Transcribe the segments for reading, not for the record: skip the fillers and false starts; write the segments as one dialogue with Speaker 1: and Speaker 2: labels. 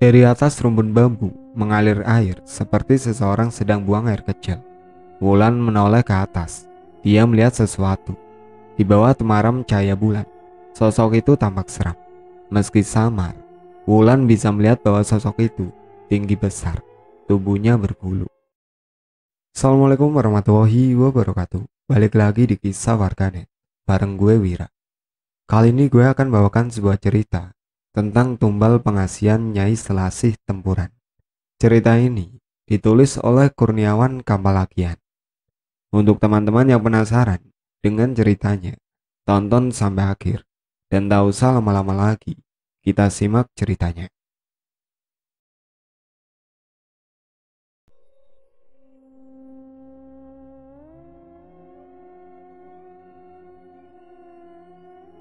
Speaker 1: Dari atas rumpun bambu mengalir air seperti seseorang sedang buang air kecil. Wulan menoleh ke atas. Dia melihat sesuatu. Di bawah temaram cahaya bulan, sosok itu tampak seram. Meski samar, Wulan bisa melihat bahwa sosok itu tinggi besar, tubuhnya berbulu. Assalamualaikum warahmatullahi wabarakatuh. Balik lagi di kisah warganet bareng gue Wira. Kali ini gue akan bawakan sebuah cerita tentang tumbal pengasihan Nyai Selasih Tempuran. Cerita ini ditulis oleh Kurniawan Kampalagian. Untuk teman-teman yang penasaran dengan ceritanya, tonton sampai akhir. Dan tak usah lama-lama lagi, kita simak ceritanya.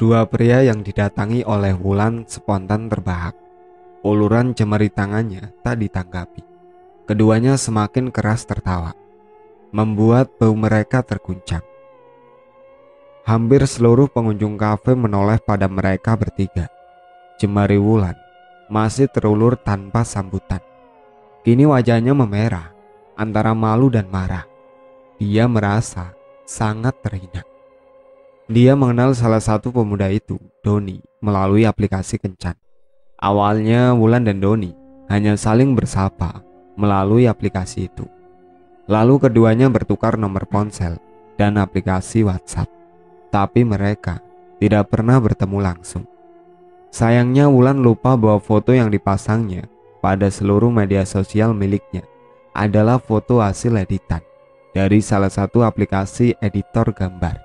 Speaker 1: Dua pria yang didatangi oleh Wulan spontan terbahak. Uluran jemari tangannya tak ditanggapi. Keduanya semakin keras tertawa, membuat bau mereka terguncang. Hampir seluruh pengunjung kafe menoleh pada mereka bertiga. Jemari Wulan masih terulur tanpa sambutan. Kini wajahnya memerah antara malu dan marah. Dia merasa sangat terhina. Dia mengenal salah satu pemuda itu, Doni, melalui aplikasi Kencan. Awalnya Wulan dan Doni hanya saling bersapa melalui aplikasi itu. Lalu keduanya bertukar nomor ponsel dan aplikasi WhatsApp. Tapi mereka tidak pernah bertemu langsung. Sayangnya Wulan lupa bahwa foto yang dipasangnya pada seluruh media sosial miliknya adalah foto hasil editan dari salah satu aplikasi editor gambar,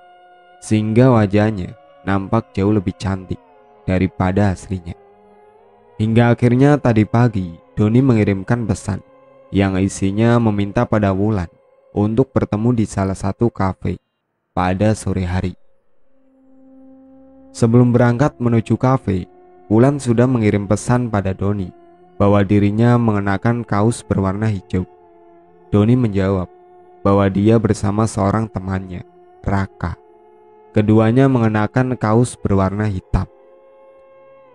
Speaker 1: sehingga wajahnya nampak jauh lebih cantik daripada aslinya. Hingga akhirnya tadi pagi Doni mengirimkan pesan yang isinya meminta pada Wulan untuk bertemu di salah satu kafe pada sore hari. Sebelum berangkat menuju kafe, Wulan sudah mengirim pesan pada Doni bahwa dirinya mengenakan kaos berwarna hijau. Doni menjawab bahwa dia bersama seorang temannya, Raka. Keduanya mengenakan kaos berwarna hitam.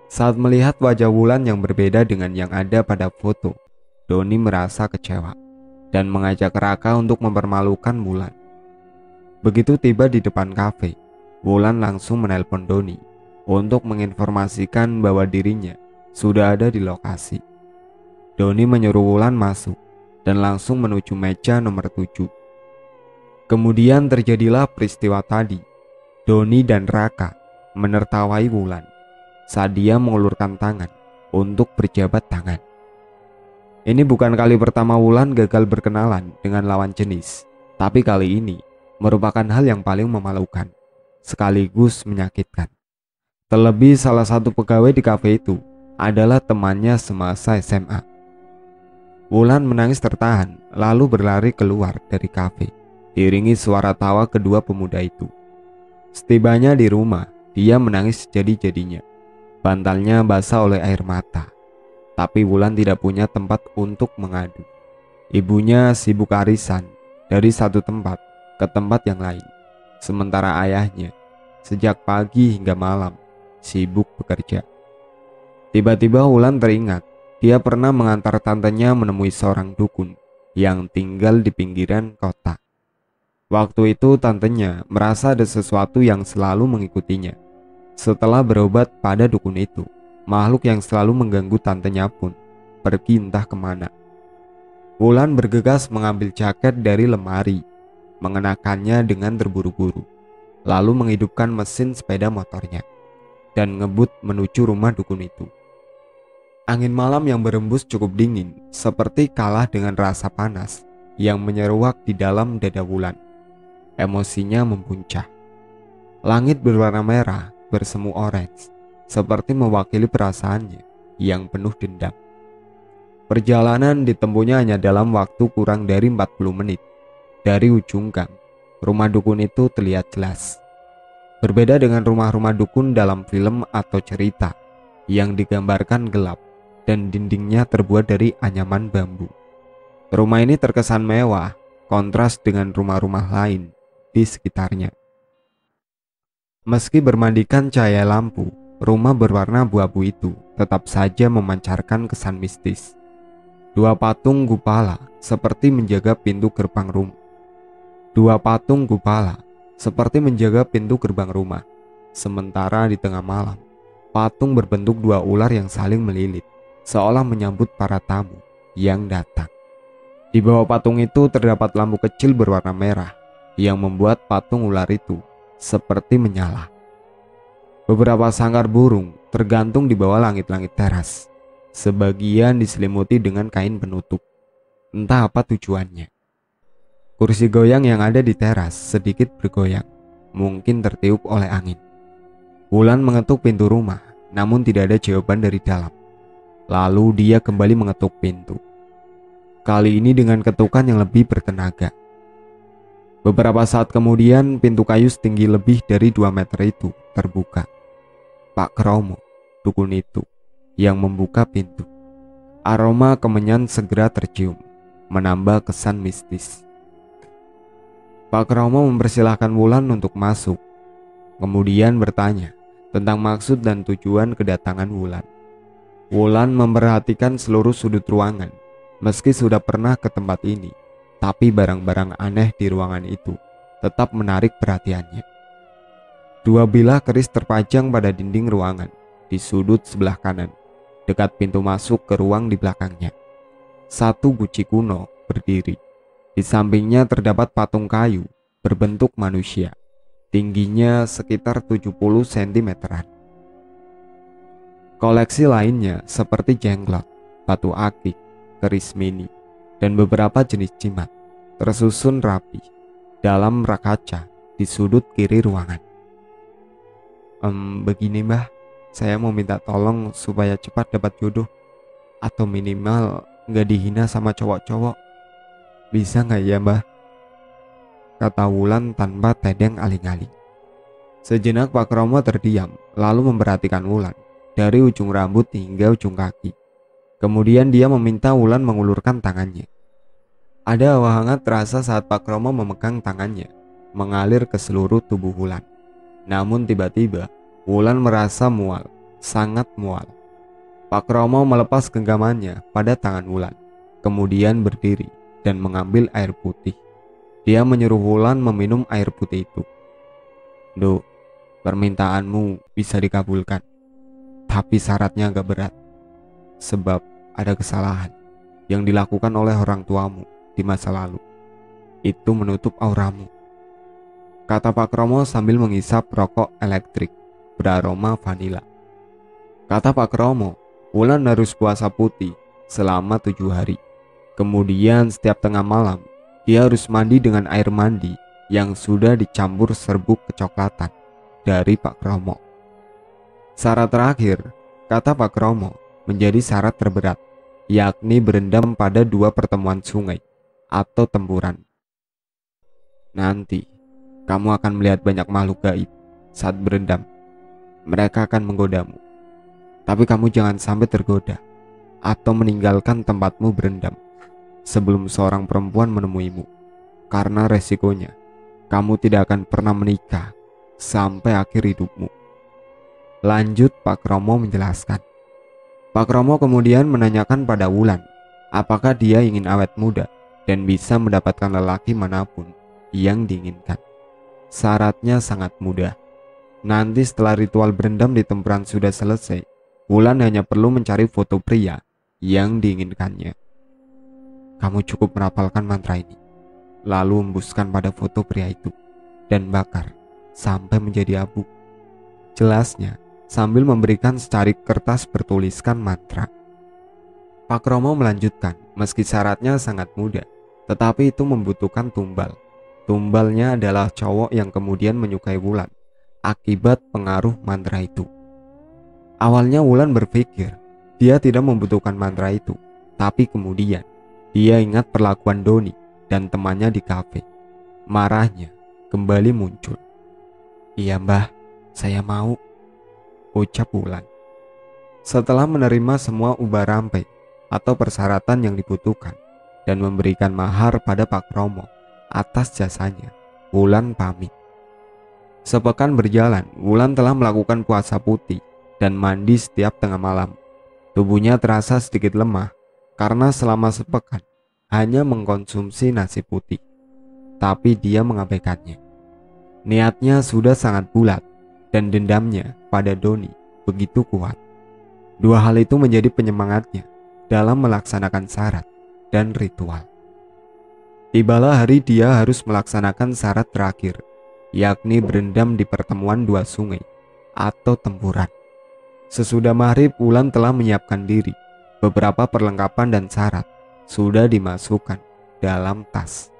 Speaker 1: Saat melihat wajah Wulan yang berbeda dengan yang ada pada foto, Doni merasa kecewa dan mengajak Raka untuk mempermalukan Wulan. Begitu tiba di depan kafe, Wulan langsung menelpon Doni untuk menginformasikan bahwa dirinya sudah ada di lokasi. Doni menyuruh Wulan masuk dan langsung menuju meja nomor 7. Kemudian terjadilah peristiwa tadi. Doni dan Raka menertawai Wulan saat dia mengulurkan tangan untuk berjabat tangan. Ini bukan kali pertama Wulan gagal berkenalan dengan lawan jenis, tapi kali ini merupakan hal yang paling memalukan, sekaligus menyakitkan. Terlebih salah satu pegawai di kafe itu adalah temannya semasa SMA. Wulan menangis tertahan lalu berlari keluar dari kafe, diiringi suara tawa kedua pemuda itu. Setibanya di rumah, dia menangis jadi-jadinya. Bantalnya basah oleh air mata. Tapi Wulan tidak punya tempat untuk mengadu. Ibunya sibuk arisan dari satu tempat ke tempat yang lain. Sementara ayahnya sejak pagi hingga malam sibuk bekerja. Tiba-tiba Wulan teringat dia pernah mengantar tantenya menemui seorang dukun yang tinggal di pinggiran kota. Waktu itu tantenya merasa ada sesuatu yang selalu mengikutinya. Setelah berobat pada dukun itu, makhluk yang selalu mengganggu tantenya pun pergi entah kemana. Wulan bergegas mengambil jaket dari lemari, mengenakannya dengan terburu-buru, lalu menghidupkan mesin sepeda motornya dan ngebut menuju rumah dukun itu. Angin malam yang berembus cukup dingin, seperti kalah dengan rasa panas yang menyeruak di dalam dada Wulan. Emosinya mempuncak. Langit berwarna merah bersemu orange, seperti mewakili perasaannya yang penuh dendam. Perjalanan ditempuhnya hanya dalam waktu kurang dari 40 menit. Dari ujung gang, rumah dukun itu terlihat jelas. Berbeda dengan rumah-rumah dukun dalam film atau cerita yang digambarkan gelap dan dindingnya terbuat dari anyaman bambu. Rumah ini terkesan mewah, kontras dengan rumah-rumah lain di sekitarnya. Meski bermandikan cahaya lampu, rumah berwarna abu-abu itu tetap saja memancarkan kesan mistis. Dua patung gupala seperti menjaga pintu gerbang rumah. Dua patung gupala seperti menjaga pintu gerbang rumah. Sementara di tengah malam, patung berbentuk dua ular yang saling melilit, seolah menyambut para tamu yang datang. Di bawah patung itu terdapat lampu kecil berwarna merah yang membuat patung ular itu seperti menyala. Beberapa sangkar burung tergantung di bawah langit-langit teras. Sebagian diselimuti dengan kain penutup. Entah apa tujuannya. Kursi goyang yang ada di teras sedikit bergoyang, mungkin tertiup oleh angin. Wulan mengetuk pintu rumah, namun tidak ada jawaban dari dalam. Lalu dia kembali mengetuk pintu. Kali ini dengan ketukan yang lebih bertenaga. Beberapa saat kemudian, pintu kayu setinggi lebih dari 2 meter itu terbuka. Pak Kromo, dukun itu, yang membuka pintu. Aroma kemenyan segera tercium, menambah kesan mistis. Pak Kromo mempersilahkan Wulan untuk masuk, kemudian bertanya tentang maksud dan tujuan kedatangan Wulan. Wulan memperhatikan seluruh sudut ruangan. Meski sudah pernah ke tempat ini, tapi barang-barang aneh di ruangan itu tetap menarik perhatiannya. Dua bilah keris terpajang pada dinding ruangan di sudut sebelah kanan, dekat pintu masuk ke ruang di belakangnya. Satu guci kuno berdiri. Di sampingnya terdapat patung kayu berbentuk manusia, tingginya sekitar 70 cm-an. Koleksi lainnya seperti jenglot, batu akik, keris mini, dan beberapa jenis jimat tersusun rapi dalam rak kaca di sudut kiri ruangan. Begini mbah, saya mau minta tolong supaya cepat dapat jodoh, atau minimal gak dihina sama cowok-cowok. Bisa gak ya mbah? Kata Wulan tanpa tedeng aling-aling. Sejenak Pak Kromo terdiam, lalu memperhatikan Wulan dari ujung rambut hingga ujung kaki. Kemudian dia meminta Wulan mengulurkan tangannya. Ada hawa hangat terasa saat Pak Kromo memegang tangannya, mengalir ke seluruh tubuh Wulan. Namun tiba-tiba, Wulan merasa mual, sangat mual. Pak Kromo melepas genggamannya pada tangan Wulan, kemudian berdiri dan mengambil air putih. Dia menyuruh Wulan meminum air putih itu. "Duk, permintaanmu bisa dikabulkan, tapi syaratnya agak berat. Sebab ada kesalahan yang dilakukan oleh orang tuamu di masa lalu. Itu menutup auramu," kata Pak Kromo sambil menghisap rokok elektrik beraroma vanila. Kata Pak Kromo, Wulan harus puasa putih selama 7 hari. Kemudian setiap tengah malam, dia harus mandi dengan air mandi yang sudah dicampur serbuk kecoklatan dari Pak Kromo. Syarat terakhir, kata Pak Kromo, menjadi syarat terberat, yakni berendam pada 2 pertemuan sungai atau tempuran. Nanti, kamu akan melihat banyak makhluk gaib saat berendam. Mereka akan menggodamu. Tapi kamu jangan sampai tergoda atau meninggalkan tempatmu berendam sebelum seorang perempuan menemuimu. Karena resikonya, kamu tidak akan pernah menikah sampai akhir hidupmu. Lanjut Pak Kromo menjelaskan. Pak Kromo kemudian menanyakan pada Wulan, apakah dia ingin awet muda dan bisa mendapatkan lelaki manapun yang diinginkan. Syaratnya sangat mudah. Nanti setelah ritual berendam di tempuran sudah selesai, Wulan hanya perlu mencari foto pria yang diinginkannya. Kamu cukup merapalkan mantra ini, lalu embuskan pada foto pria itu dan bakar sampai menjadi abu, jelasnya sambil memberikan secari kertas bertuliskan mantra. Pak Kromo melanjutkan, meski syaratnya sangat mudah, tetapi itu membutuhkan tumbal. Tumbalnya adalah cowok yang kemudian menyukai Wulan akibat pengaruh mantra itu. Awalnya Wulan berpikir dia tidak membutuhkan mantra itu, tapi kemudian dia ingat perlakuan Doni dan temannya di kafe. Marahnya kembali muncul. "Iya mbah, saya mau," ucap Wulan. Setelah menerima semua ubah rampe atau persyaratan yang dibutuhkan dan memberikan mahar pada Pak Kromo atas jasanya, Wulan pamit. Sepekan berjalan, Wulan telah melakukan puasa putih dan mandi setiap tengah malam. Tubuhnya terasa sedikit lemah karena selama sepekan hanya mengkonsumsi nasi putih. Tapi dia mengabaikannya. Niatnya sudah sangat bulat dan dendamnya pada Doni begitu kuat. Dua hal itu menjadi penyemangatnya dalam melaksanakan syarat dan ritual. Tibalah hari dia harus melaksanakan syarat terakhir, yakni berendam di pertemuan dua sungai atau tempuran. Sesudah maghrib, Wulan telah menyiapkan diri. Beberapa perlengkapan dan syarat sudah dimasukkan dalam tas.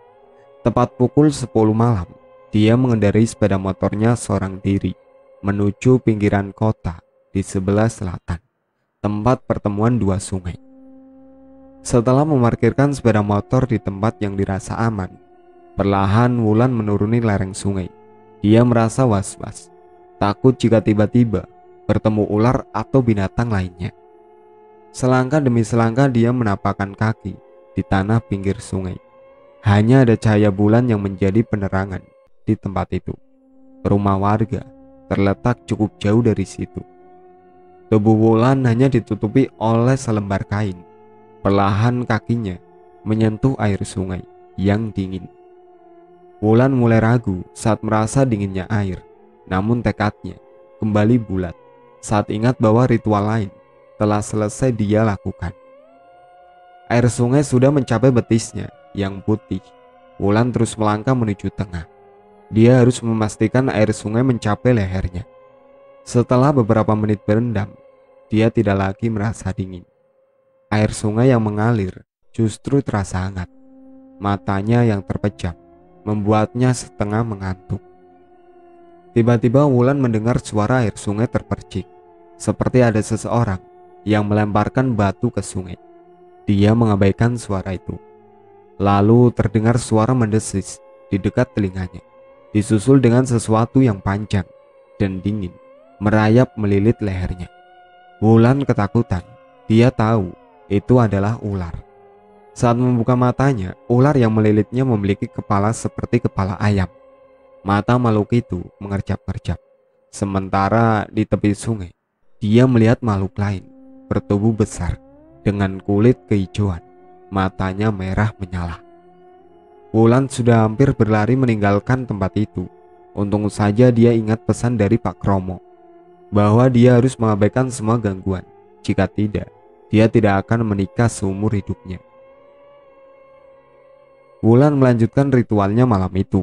Speaker 1: Tepat pukul 10 malam, dia mengendarai sepeda motornya seorang diri menuju pinggiran kota di sebelah selatan, tempat pertemuan dua sungai. Setelah memarkirkan sepeda motor di tempat yang dirasa aman, perlahan Wulan menuruni lereng sungai. Dia merasa was-was, takut jika tiba-tiba bertemu ular atau binatang lainnya. Selangkah demi selangkah dia menapakkan kaki di tanah pinggir sungai. Hanya ada cahaya bulan yang menjadi penerangan di tempat itu. Rumah warga terletak cukup jauh dari situ. Tubuh Wulan hanya ditutupi oleh selembar kain. Perlahan kakinya menyentuh air sungai yang dingin. Wulan mulai ragu saat merasa dinginnya air, namun tekadnya kembali bulat saat ingat bahwa ritual lain telah selesai dia lakukan. Air sungai sudah mencapai betisnya yang putih. Wulan terus melangkah menuju tengah. Dia harus memastikan air sungai mencapai lehernya. Setelah beberapa menit berendam, dia tidak lagi merasa dingin. Air sungai yang mengalir justru terasa hangat. Matanya yang terpejam membuatnya setengah mengantuk. Tiba-tiba Wulan mendengar suara air sungai terpercik, seperti ada seseorang yang melemparkan batu ke sungai. Dia mengabaikan suara itu. Lalu terdengar suara mendesis di dekat telinganya, disusul dengan sesuatu yang panjang dan dingin merayap melilit lehernya. Wulan ketakutan. Dia tahu itu adalah ular. Saat membuka matanya, ular yang melilitnya memiliki kepala seperti kepala ayam. Mata makhluk itu mengerjap-kerjap. Sementara di tepi sungai, dia melihat makhluk lain bertubuh besar dengan kulit kehijauan. Matanya merah menyala. Wulan sudah hampir berlari meninggalkan tempat itu. Untung saja dia ingat pesan dari Pak Kromo bahwa dia harus mengabaikan semua gangguan. Jika tidak, dia tidak akan menikah seumur hidupnya. Wulan melanjutkan ritualnya malam itu,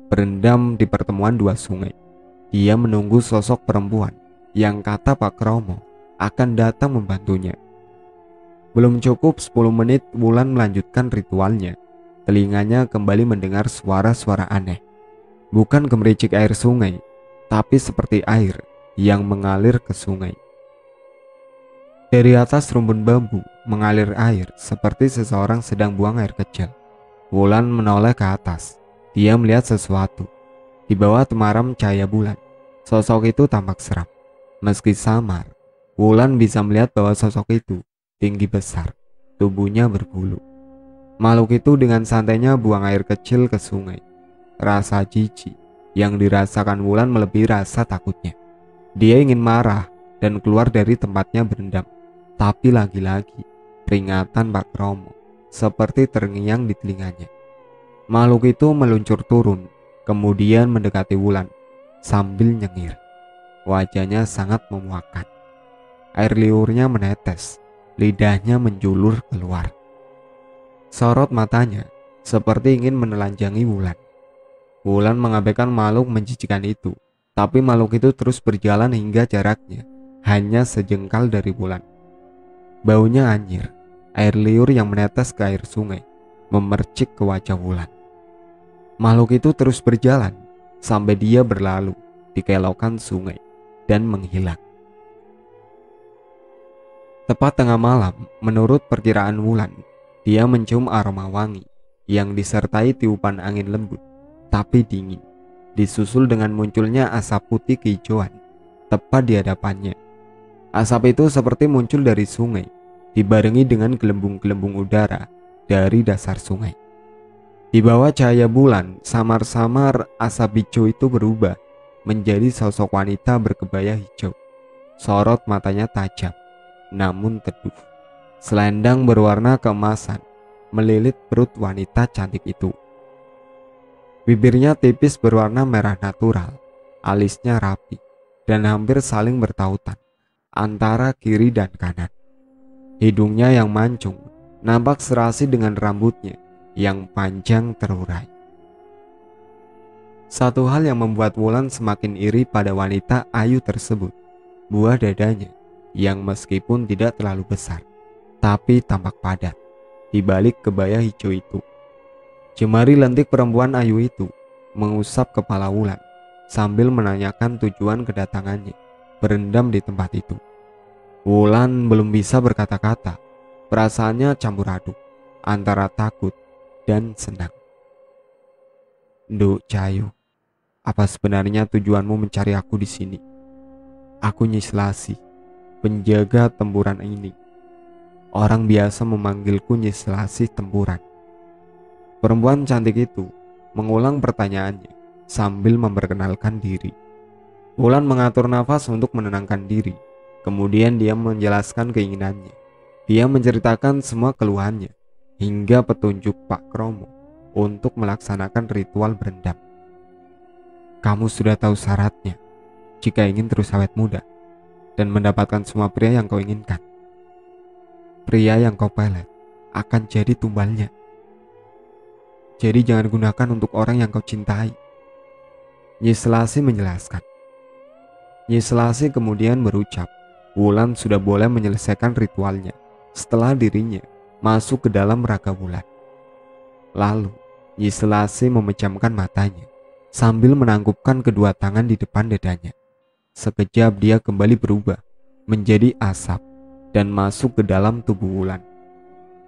Speaker 1: berendam di pertemuan dua sungai. Dia menunggu sosok perempuan yang kata Pak Kromo akan datang membantunya. Belum cukup 10 menit Wulan melanjutkan ritualnya. Telinganya kembali mendengar suara-suara aneh. Bukan gemericik air sungai, tapi seperti air yang mengalir ke sungai. Dari atas rumpun bambu mengalir air seperti seseorang sedang buang air kecil. Wulan menoleh ke atas. Dia melihat sesuatu. Di bawah temaram cahaya bulan, sosok itu tampak seram. Meski samar, Wulan bisa melihat bahwa sosok itu tinggi besar, tubuhnya berbulu. Makhluk itu dengan santainya buang air kecil ke sungai. Rasa jijik yang dirasakan Wulan melebihi rasa takutnya. Dia ingin marah dan keluar dari tempatnya berendam. Tapi lagi-lagi peringatan Pak Kromo seperti terngiang di telinganya. Makhluk itu meluncur turun, kemudian mendekati Wulan sambil nyengir. Wajahnya sangat memuakkan. Air liurnya menetes, lidahnya menjulur keluar. Sorot matanya seperti ingin menelanjangi Wulan. Wulan mengabaikan makhluk menjijikan itu, tapi makhluk itu terus berjalan hingga jaraknya hanya sejengkal dari Wulan. Baunya anyir, air liur yang menetes ke air sungai memercik ke wajah Wulan. Makhluk itu terus berjalan sampai dia berlalu di kelokan sungai dan menghilang. Tepat tengah malam, menurut perkiraan Wulan, dia mencium aroma wangi yang disertai tiupan angin lembut tapi dingin, disusul dengan munculnya asap putih kehijauan tepat di hadapannya. Asap itu seperti muncul dari sungai, dibarengi dengan gelembung-gelembung udara dari dasar sungai. Di bawah cahaya bulan, samar-samar asap hijau itu berubah menjadi sosok wanita berkebaya hijau. Sorot matanya tajam, namun teduh. Selendang berwarna keemasan melilit perut wanita cantik itu. Bibirnya tipis berwarna merah natural, alisnya rapi, dan hampir saling bertautan antara kiri dan kanan. Hidungnya yang mancung nampak serasi dengan rambutnya yang panjang terurai. Satu hal yang membuat Wulan semakin iri pada wanita ayu tersebut, buah dadanya yang meskipun tidak terlalu besar, tapi tampak padat di balik kebaya hijau itu. Jemari lentik perempuan ayu itu mengusap kepala Wulan sambil menanyakan tujuan kedatangannya berendam di tempat itu. Wulan belum bisa berkata-kata. Perasaannya campur aduk antara takut dan senang. Nduk Cahayu, apa sebenarnya tujuanmu mencari aku di sini? Aku Nyi Selasi, penjaga tempuran ini. Orang biasa memanggilku Nyi Selasi Tempuran. Perempuan cantik itu mengulang pertanyaannya sambil memperkenalkan diri. Wulan mengatur nafas untuk menenangkan diri. Kemudian dia menjelaskan keinginannya. Dia menceritakan semua keluhannya hingga petunjuk Pak Kromo untuk melaksanakan ritual berendam. Kamu sudah tahu syaratnya jika ingin terus awet muda dan mendapatkan semua pria yang kau inginkan. Pria yang kau pelet akan jadi tumbalnya. Jadi jangan gunakan untuk orang yang kau cintai. Nyi Selasi menjelaskan. Nyi Selasi kemudian berucap, Wulan sudah boleh menyelesaikan ritualnya setelah dirinya masuk ke dalam raga Wulan. Lalu Nyi Selasi memejamkan matanya sambil menangkupkan kedua tangan di depan dadanya. Sekejap dia kembali berubah menjadi asap dan masuk ke dalam tubuh Wulan.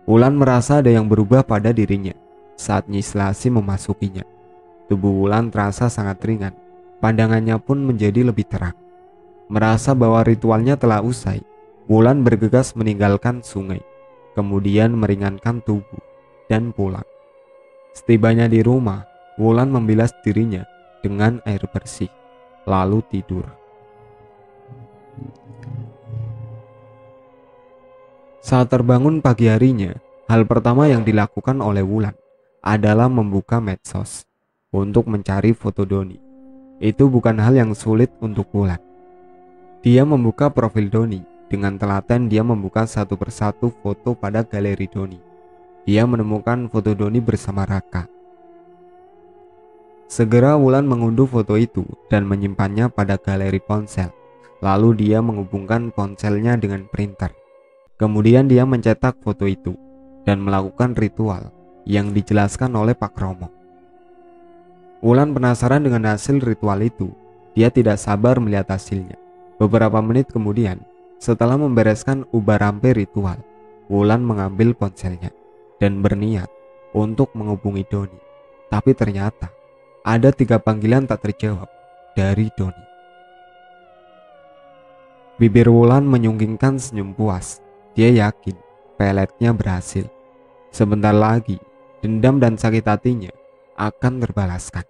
Speaker 1: Wulan merasa ada yang berubah pada dirinya saat Nyi Selasi memasukinya. Tubuh Wulan terasa sangat ringan, pandangannya pun menjadi lebih terang. Merasa bahwa ritualnya telah usai, Wulan bergegas meninggalkan sungai, kemudian meringankan tubuh dan pulang. Setibanya di rumah, Wulan membilas dirinya dengan air bersih, lalu tidur. Saat terbangun pagi harinya, hal pertama yang dilakukan oleh Wulan adalah membuka medsos untuk mencari foto Doni. Itu bukan hal yang sulit untuk Wulan. Dia membuka profil Doni. Dengan telaten dia membuka satu persatu foto pada galeri Doni. Dia menemukan foto Doni bersama Raka. Segera Wulan mengunduh foto itu dan menyimpannya pada galeri ponsel. Lalu dia menghubungkan ponselnya dengan printer. Kemudian dia mencetak foto itu dan melakukan ritual yang dijelaskan oleh Pak Kromo. Wulan penasaran dengan hasil ritual itu. Dia tidak sabar melihat hasilnya. Beberapa menit kemudian, setelah membereskan ubah-rampe ritual, Wulan mengambil ponselnya dan berniat untuk menghubungi Doni. Tapi ternyata ada 3 panggilan tak terjawab dari Doni. Bibir Wulan menyunggingkan senyum puas. Dia yakin peletnya berhasil. Sebentar lagi, dendam dan sakit hatinya akan terbalaskan.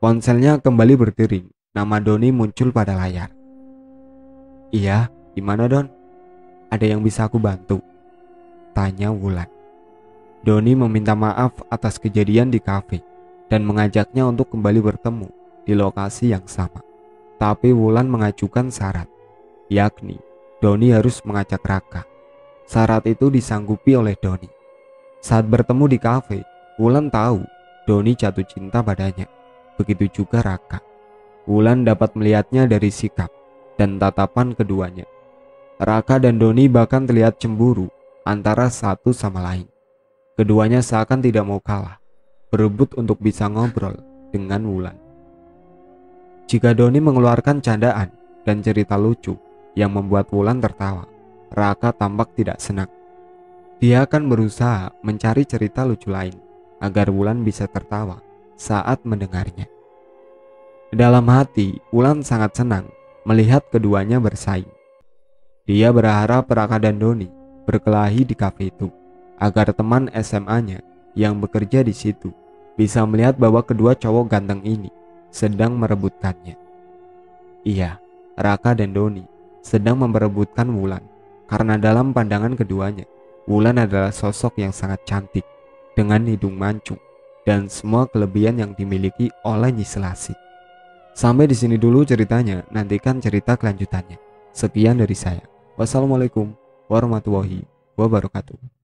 Speaker 1: Ponselnya kembali berdering. Nama Doni muncul pada layar. Iya, gimana Don? Ada yang bisa aku bantu? Tanya Wulan. Doni meminta maaf atas kejadian di kafe dan mengajaknya untuk kembali bertemu di lokasi yang sama. Tapi Wulan mengajukan syarat, yakni Doni harus mengajak Raka. Syarat itu disanggupi oleh Doni. Saat bertemu di kafe, Wulan tahu Doni jatuh cinta padanya. Begitu juga Raka. Wulan dapat melihatnya dari sikap dan tatapan keduanya. Raka dan Doni bahkan terlihat cemburu antara satu sama lain. Keduanya seakan tidak mau kalah, berebut untuk bisa ngobrol dengan Wulan. Jika Doni mengeluarkan candaan dan cerita lucu yang membuat Wulan tertawa, Raka tampak tidak senang. Dia akan berusaha mencari cerita lucu lain agar Wulan bisa tertawa saat mendengarnya. Dalam hati, Wulan sangat senang melihat keduanya bersaing. Dia berharap Raka dan Doni berkelahi di kafe itu agar teman SMA-nya yang bekerja di situ bisa melihat bahwa kedua cowok ganteng ini sedang merebutkannya. Iya, Raka dan Doni sedang memperebutkan Wulan. Karena dalam pandangan keduanya, Wulan adalah sosok yang sangat cantik dengan hidung mancung dan semua kelebihan yang dimiliki oleh Nyi Selasih. Sampai di sini dulu ceritanya, nantikan cerita kelanjutannya. Sekian dari saya. Wassalamualaikum warahmatullahi wabarakatuh.